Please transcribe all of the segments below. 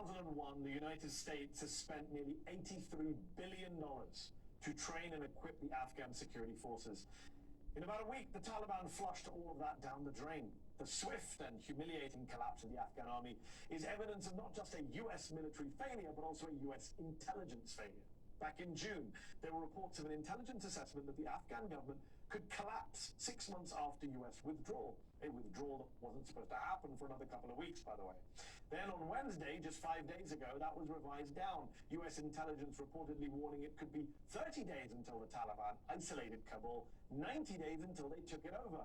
2001, the United States has spent nearly $83 billion to train and equip the Afghan security forces. In about a week, the Taliban flushed all of that down the drain. The swift and humiliating collapse of the Afghan army is evidence of not just a U.S. military failure, but also a U.S. intelligence failure. Back in June, there were reports of an intelligence assessment that the Afghan government could collapse 6 months after U.S. withdrawal, a withdrawal that wasn't supposed to happen for another couple of weeks, by the way. Then on Wednesday, just 5 days ago, that was revised down. U.S. intelligence reportedly warning it could be 30 days until the Taliban isolated Kabul, 90 days until they took it over.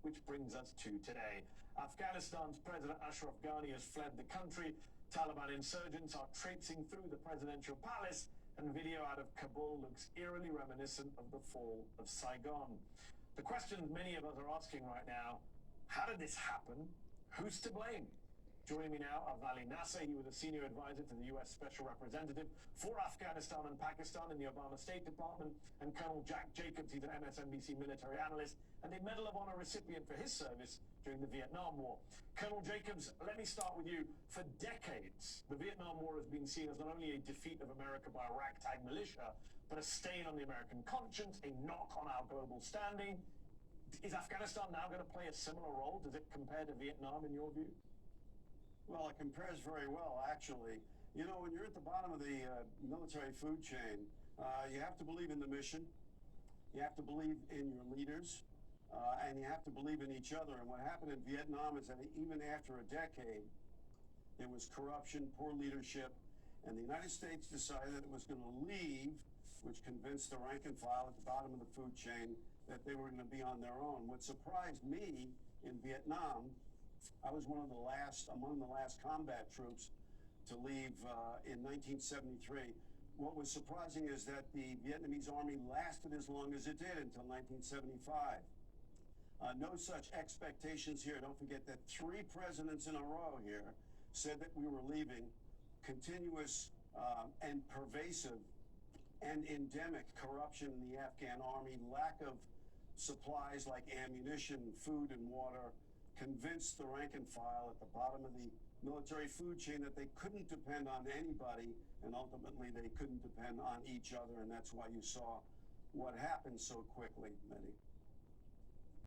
Which brings us to today. Afghanistan's President Ashraf Ghani has fled the country. Taliban insurgents are traipsing through the presidential palace, and video out of Kabul looks eerily reminiscent of the fall of Saigon. The question many of us are asking right now, how did this happen? Who's to blame? Joining me now are Vali Nasser. He was a senior advisor to the U.S. Special Representative for Afghanistan and Pakistan in the Obama State Department, and Colonel Jack Jacobs. He's an MSNBC military analyst and a Medal of Honor recipient for his service during the Vietnam War. Colonel Jacobs, let me start with you. For decades, the Vietnam War has been seen as not only a defeat of America by a ragtag militia, but a stain on the American conscience, a knock on our global standing. Is Afghanistan now going to play a similar role? Does it compare to Vietnam in your view? Well, it compares very well, actually. You know, when you're at the bottom of the military food chain, you have to believe in the mission, you have to believe in your leaders, and you have to believe in each other. And what happened in Vietnam is that even after a decade, there was corruption, poor leadership, and the United States decided that it was going to leave, which convinced the rank and file at the bottom of the food chain that they were going to be on their own. What surprised me in Vietnam, I was among the last combat troops to leave in 1973. What was surprising is that the Vietnamese army lasted as long as it did until 1975. No such expectations here. Don't forget that 3 presidents in a row here said that we were leaving. Continuous and pervasive and endemic corruption in the Afghan army, lack of supplies like ammunition, food, and water, convinced the rank and file at the bottom of the military food chain that they couldn't depend on anybody, and ultimately they couldn't depend on each other, and that's why you saw what happened so quickly, Mehdi.